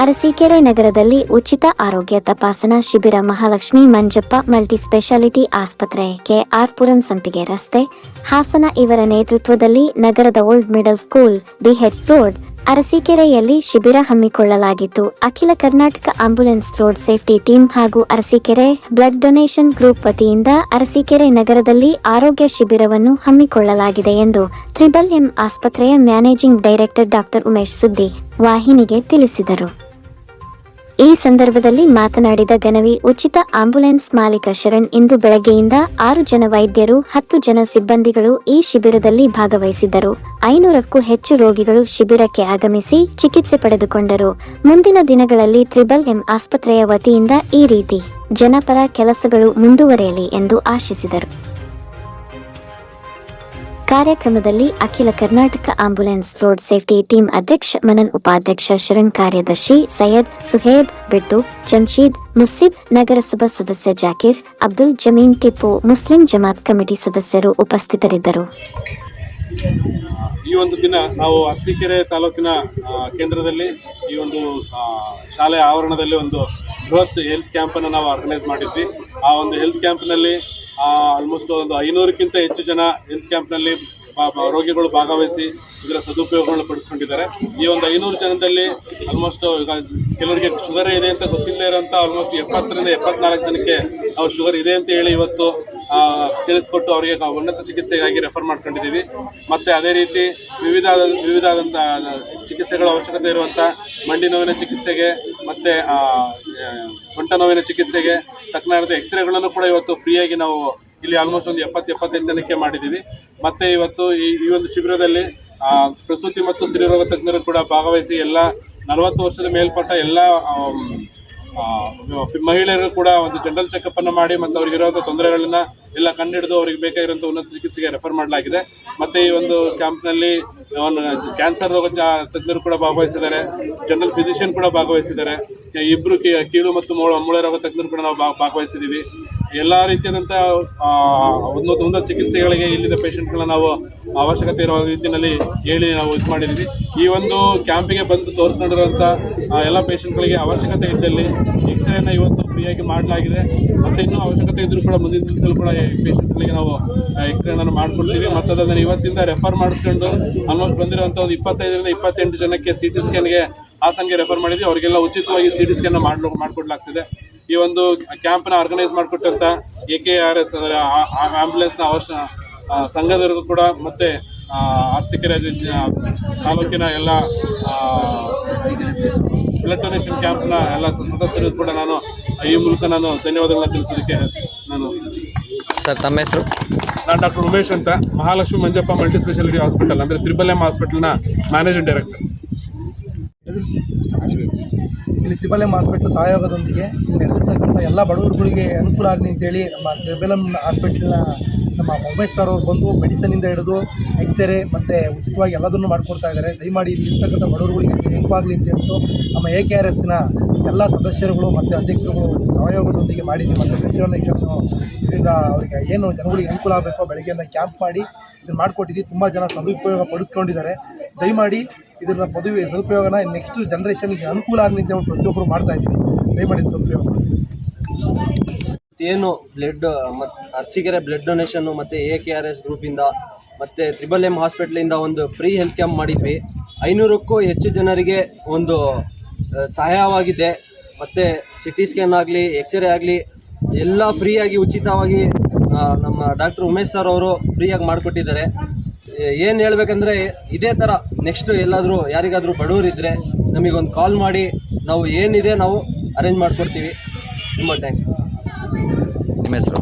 ಅರಸೀಕೆರೆ ನಗರದಲ್ಲಿ ಉಚಿತ ಆರೋಗ್ಯ ತಪಾಸಣಾ ಶಿಬಿರ ಮಹಾಲಕ್ಷ್ಮಿ ಮಂಜಪ್ಪ ಮಲ್ಟಿ ಸ್ಪೆಷಾಲಿಟಿ ಆಸ್ಪತ್ರೆ ಕೆಆರ್ ಪುರಂ ಸಂಪಿಗೆ ರಸ್ತೆ ಹಾಸನ ಇವರ ನೇತೃತ್ವದಲ್ಲಿ ನಗರದ old middle school B H road ಅರಸೀಕೆರೆಯಲ್ಲಿ ಶಿಬಿರ ಹಮ್ಮಿಕೊಳ್ಳಲಾಗಿತ್ತು. Akhila Karnataka ambulance road safety team ಹಾಗೂ ಅರಸೀಕೆರೆ ಬ್ಲಡ್ ಡೊನೇಷನ್ ಗ್ರೂಪ್ ವತಿಯಿಂದ ಅರಸೀಕೆರೆ ನಗರದಲ್ಲಿ ಆರೋಗ್ಯ ಶಿಬಿರವನ್ನು ಹಮ್ಮಿಕೊಳ್ಳಲಾಗಿದೆ ಎಂದು ತ್ರಿಬಲ್ ಆಸ್ಪತ್ರೆಯ ಮ್ಯಾನೇಜಿಂಗ್ ಡೈರೆಕ್ಟರ್ ಡಾಕ್ಟರ್ ಉಮೇಶ್ ಸುದ್ದಿ ವಾಹಿನಿಗೆ ತಿಳಿಸಿದರು. ಈ ಸಂದರ್ಭದಲ್ಲಿ ಮಾತನಾಡಿದ ಗನವಿ ಉಚಿತ ಆಂಬ್ಯುಲೆನ್ಸ್ ಮಾಲೀಕ ಶರಣ್ ಇಂದು ಬೆಳಗ್ಗೆಯಿಂದ 6 ಜನ ವೈದ್ಯರು 10 ಜನ ಸಿಬ್ಬಂದಿಗಳು ಈ ಶಿಬಿರದಲ್ಲಿ ಭಾಗವಹಿಸಿದ್ದರು. 500ಕ್ಕೂ ಹೆಚ್ಚು ರೋಗಿಗಳು ಶಿಬಿರಕ್ಕೆ ಆಗಮಿಸಿ ಚಿಕಿತ್ಸೆ ಪಡೆದುಕೊಂಡರು. ಮುಂದಿನ ದಿನಗಳಲ್ಲಿ ತ್ರಿಬಲ್ ಆಸ್ಪತ್ರೆಯ ವತಿಯಿಂದ ಈ ರೀತಿ ಜನಪರ ಕೆಲಸಗಳು ಮುಂದುವರೆಯಲಿ ಎಂದು ಆಶಿಸಿದರು. ಕಾರ್ಯಕ್ರಮದಲ್ಲಿ ಅಖಿಲ Karnataka ambulance road safety team ಅಧ್ಯಕ್ಷ ಮನನ್, ಉಪಾಧ್ಯಕ್ಷ ಶರಣ್, ಕಾರ್ಯದರ್ಶಿ ಸೈಯದ್, ಸುಹೇಬ್, ಬಿಟ್ಟು, ಜಮ್ಶೀದ್, ಮುಸ್ಸಿಬ್, ನಗರಸಭಾ ಸದಸ್ಯ ಜಾಕೀರ್, ಅಬ್ದುಲ್ ಜಮೀನ್, ಟಿಪ್ಪು, ಮುಸ್ಲಿಂ ಜಮಾತ್ ಕಮಿಟಿ ಸದಸ್ಯರು ಉಪಸ್ಥಿತರಿದ್ದರು. ಈ ಒಂದು ದಿನ ನಾವು ಅರಸೀಕೆರೆ ತಾಲೂಕಿನ ಕೇಂದ್ರದಲ್ಲಿ ಈ ಒಂದು ಶಾಲೆಯ ಆವರಣದಲ್ಲಿ ಒಂದು ಬೃಹತ್ ಹೆಲ್ತ್ ಕ್ಯಾಂಪನ್ನು ನಾವು ಆರ್ಗನೈಸ್ ಮಾಡಿದ್ವಿ. ಆ ಒಂದು ಹೆಲ್ತ್ ಕ್ಯಾಂಪ್ನಲ್ಲಿ ಆಲ್ಮೋಸ್ಟ್ ಒಂದು 500ಕ್ಕಿಂತ ಹೆಚ್ಚು ಜನ ಹೆಲ್ತ್ ಕ್ಯಾಂಪ್ನಲ್ಲಿ ರೋಗಿಗಳು ಭಾಗವಹಿಸಿ ಇದರ ಸದುಪಯೋಗಗಳನ್ನು ಪಡಿಸ್ಕೊಂಡಿದ್ದಾರೆ. ಈ ಒಂದು 500 ಜನದಲ್ಲಿ ಆಲ್ಮೋಸ್ಟ್ ಕೆಲವರಿಗೆ ಶುಗರ್ ಇದೆ ಅಂತ ಗೊತ್ತಿಲ್ಲದೆ ಇರೋಂಥ ಆಲ್ಮೋಸ್ಟ್ 70ರಿಂದ 74 ಜನಕ್ಕೆ ನಾವು ಶುಗರ್ ಇದೆ ಅಂತ ಹೇಳಿ ಇವತ್ತು ತಿಳಿಸ್ಕೊಟ್ಟು ಅವರಿಗೆ ಉನ್ನತ ಚಿಕಿತ್ಸೆಗಾಗಿ ರೆಫರ್ ಮಾಡ್ಕೊಂಡಿದ್ದೀವಿ. ಮತ್ತು ಅದೇ ರೀತಿ ವಿವಿಧವಾದಂಥ ಚಿಕಿತ್ಸೆಗಳ ಅವಶ್ಯಕತೆ ಇರುವಂಥ ಮಂಡಿ ನೋವಿನ ಚಿಕಿತ್ಸೆಗೆ ಮತ್ತು ಸೊಂಟ ನೋವಿನ ಚಿಕಿತ್ಸೆಗೆ ತಕ್ಕನಾದ ಎಕ್ಸ್ರೇಗಳನ್ನು ಕೂಡ ಇವತ್ತು ಫ್ರೀಯಾಗಿ ನಾವು ಇಲ್ಲಿ ಆಲ್ಮೋಸ್ಟ್ ಒಂದು 70-75 ಜನಕ್ಕೆ ಮಾಡಿದ್ದೀವಿ. ಮತ್ತು ಇವತ್ತು ಈ ಒಂದು ಶಿಬಿರದಲ್ಲಿ ಪ್ರಸೂತಿ ಮತ್ತು ಸ್ತ್ರೀರೋಗ ತಜ್ಞರು ಕೂಡ ಭಾಗವಹಿಸಿ ಎಲ್ಲ 40 ವರ್ಷದ ಮೇಲ್ಪಟ್ಟ ಎಲ್ಲ ಮಹಿಳೆಯರು ಕೂಡ ಒಂದು ಜನರಲ್ ಚೆಕಪ್ಪನ್ನು ಮಾಡಿ ಮತ್ತು ಅವ್ರಿಗಿರುವಂಥ ತೊಂದರೆಗಳನ್ನ ಎಲ್ಲ ಕಂಡುಹಿಡಿದು ಅವ್ರಿಗೆ ಬೇಕಾಗಿರುವಂಥ ಉನ್ನತ ಚಿಕಿತ್ಸೆಗೆ ರೆಫರ್ ಮಾಡಲಾಗಿದೆ. ಮತ್ತು ಈ ಒಂದು ಕ್ಯಾಂಪ್ನಲ್ಲಿ ಕ್ಯಾನ್ಸರ್ ರೋಗ ತಜ್ಞರು ಕೂಡ ಭಾಗವಹಿಸಿದ್ದಾರೆ, ಜನರಲ್ ಫಿಸಿಷಿಯನ್ ಕೂಡ ಭಾಗವಹಿಸಿದ್ದಾರೆ, 2 ಕೀಲು ಮತ್ತು ಮೂಳೆ ರೋಗ ತಜ್ಞರು ಕೂಡ ನಾವು ಭಾಗವಹಿಸಿದ್ದೀವಿ. ಎಲ್ಲ ರೀತಿಯಾದಂಥ ಉನ್ನತ ಚಿಕಿತ್ಸೆಗಳಿಗೆ ಇಲ್ಲಿದ್ದ ಪೇಷಂಟ್ಗಳನ್ನ ನಾವು ಅವಶ್ಯಕತೆ ಇರುವ ರೀತಿಯಲ್ಲಿ ಹೇಳಿ ನಾವು ಇದು ಮಾಡಿದ್ದೀವಿ. ಈ ಒಂದು ಕ್ಯಾಂಪಿಗೆ ಬಂದು ತೋರಿಸ್ಕೊಂಡಿರುವಂಥ ಎಲ್ಲ ಪೇಷಂಟ್ಗಳಿಗೆ ಅವಶ್ಯಕತೆ ಇದ್ದಲ್ಲಿ ಎಕ್ಸ್ರೇನ ಇವತ್ತು ಫ್ರೀಯಾಗಿ ಮಾಡಲಾಗಿದೆ. ಮತ್ತು ಇನ್ನೂ ಅವಶ್ಯಕತೆ ಇದ್ದರೂ ಕೂಡ ಮುಂದಿನ ದಿನದಲ್ಲೂ ಕೂಡ ಪೇಷಂಟ್ಗಳಿಗೆ ನಾವು ಎಕ್ಸ್ರೇನ ಮಾಡಿಕೊಡ್ತೀವಿ. ಮತ್ತು ಅದನ್ನು ಇವತ್ತಿಂದ ರೆಫರ್ ಮಾಡಿಸ್ಕೊಂಡು ಆಲ್ಮೋಸ್ಟ್ ಬಂದಿರುವಂಥ ಒಂದು 25ರಿಂದ 28 ಜನಕ್ಕೆ CT ಸ್ಕ್ಯಾನ್ಗೆ ಹಾಸನ್ಗೆ ರೆಫರ್ ಮಾಡಿದ್ವಿ. ಅವರಿಗೆಲ್ಲ ಉಚಿತವಾಗಿ CT ಸ್ಕ್ಯಾನ್ ಮಾಡಿಕೊಡ್ಲಾಗ್ತಿದೆ. ಈ ಒಂದು ಕ್ಯಾಂಪ್ನ ಆರ್ಗನೈಸ್ ಮಾಡಿಕೊಟ್ಟಂಥ AKRS ಅಂದರೆ ಆಂಬ್ಯುಲೆನ್ಸ್ನ ಸಂಘದವರಿಗೂ ಕೂಡ ಮತ್ತು ಅರಸೀಕೆರೆ ತಾಲೂಕಿನ ಎಲ್ಲ ಬ್ಲಡ್ ಡೊನೇಷನ್ ಕ್ಯಾಂಪ್ನ ಎಲ್ಲ ಸದಸ್ಯರಿಗೂ ಕೂಡ ನಾನು ಈ ಮೂಲಕ ಧನ್ಯವಾದಗಳನ್ನ ತಿಳಿಸೋದಕ್ಕೆ ನಾನು ಸರ್. ತಮ್ಮ ಹೆಸರು? ನಾನು ಡಾಕ್ಟರ್ ಉಮೇಶ್ ಅಂತ, Mahalakshmi Manjappa multi speciality hospital ಅಂದರೆ ತ್ರಿಬಲ್ ಹಾಸ್ಪಿಟಲ್ನ ಮ್ಯಾನೇಜಿಂಗ್ ಡೈರೆಕ್ಟರ್. ಇಲ್ಲಿ ತ್ರಿಬಲ್ ಹಾಸ್ಪಿಟಲ್ ಸಹಯೋಗದೊಂದಿಗೆ ಇಲ್ಲಿ ನಡೆದಿರ್ತಕ್ಕಂಥ ಎಲ್ಲ ಬಡವರುಗಳಿಗೆ ಅನುಕೂಲ ಆಗಲಿ ಅಂತೇಳಿ ನಮ್ಮ ತ್ರಿಬಲ್ ಹಾಸ್ಪಿಟಲ್ನ ನಮ್ಮ ಉಮೇಶ್ ಸರ್ ಅವರು ಬಂದು ಮೆಡಿಸನಿಂದ ಹಿಡಿದು ಎಕ್ಸ್ರೇ ಮತ್ತು ಉಚಿತವಾಗಿ ಎಲ್ಲದನ್ನು ಮಾಡಿಕೊಡ್ತಾ ಇದ್ದಾರೆ. ದಯಮಾಡಿ ಇಲ್ಲಿರ್ತಕ್ಕಂಥ ಬಡವರುಗಳಿಗೆ ಹೆಲ್ಪ್ ಆಗಲಿ ಅಂತ ಹೇಳ್ಬಿಟ್ಟು ನಮ್ಮ AKRSನ ಎಲ್ಲ ಸದಸ್ಯರುಗಳು ಮತ್ತು ಅಧ್ಯಕ್ಷರುಗಳು ಸಹಯೋಗದೊಂದಿಗೆ ಮಾಡಿದ್ದೀವಿ. ಮತ್ತು ಮೆಡಿಸನೇಷನ್ನು ಇದರಿಂದ ಅವರಿಗೆ ಏನು ಜನಗಳಿಗೆ ಅನುಕೂಲ ಆಗಬೇಕೋ ಬೆಳಗ್ಗೆಯಿಂದ ಕ್ಯಾಂಪ್ ಮಾಡಿ ಇದನ್ನು ಮಾಡಿಕೊಟ್ಟಿದ್ದೀವಿ. ತುಂಬ ಜನ ಸದುಪಯೋಗ ಪಡಿಸ್ಕೊಂಡಿದ್ದಾರೆ. ದಯಮಾಡಿ ಇದನ್ನು ಸದುಪಯೋಗನ ನೆಕ್ಸ್ಟ್ ಜನ್ರೇಷನ್ಗೆ ಅನುಕೂಲ ಆಗಲಿ ಅಂತ ಹೇಳಿ ಪ್ರತಿಯೊಬ್ಬರು ಮಾಡ್ತಾಯಿದ್ದೀವಿ. ದಯಮಾಡಿ ಸದುಪಯೋಗ ಪಡಿಸ್ತೀವಿ. ಏನು ಬ್ಲಡ್ ಮತ್ತು ಅರಸೀಕೆರೆ ಬ್ಲಡ್ ಡೊನೇಷನ್ನು ಮತ್ತು AKRS ಗ್ರೂಪಿಂದ ಮತ್ತು ತ್ರಿಬಲ್ ಹಾಸ್ಪಿಟ್ಲಿಂದ ಒಂದು ಫ್ರೀ ಹೆಲ್ತ್ ಕ್ಯಾಂಪ್ ಮಾಡಿದ್ವಿ. 500ಕ್ಕೂ ಹೆಚ್ಚು ಜನರಿಗೆ ಒಂದು ಸಹಾಯವಾಗಿದೆ. ಮತ್ತು CT ಸ್ಕ್ಯಾನ್ ಆಗಲಿ ಎಕ್ಸ್ರೇ ಆಗಲಿ ಎಲ್ಲ ಫ್ರೀಯಾಗಿ ಉಚಿತವಾಗಿ ನಮ್ಮ ಡಾಕ್ಟರ್ ಉಮೇಶ್ ಸರ್ ಅವರು ಫ್ರೀಯಾಗಿ ಮಾಡಿಕೊಟ್ಟಿದ್ದಾರೆ. ಏನು ಹೇಳಬೇಕಂದ್ರೆ ಇದೇ ಥರ ನೆಕ್ಸ್ಟು ಎಲ್ಲಾದರೂ ಯಾರಿಗಾದರೂ ಬಡವರಿದ್ದರೆ ನಮಗೊಂದು ಕಾಲ್ ಮಾಡಿ ನಾವು ಏನಿದೆ ನಾವು ಅರೇಂಜ್ ಮಾಡಿಕೊಡ್ತೀವಿ. ತುಂಬ ಥ್ಯಾಂಕ್ಸ್. ನಿಮ್ಮ ಹೆಸರು?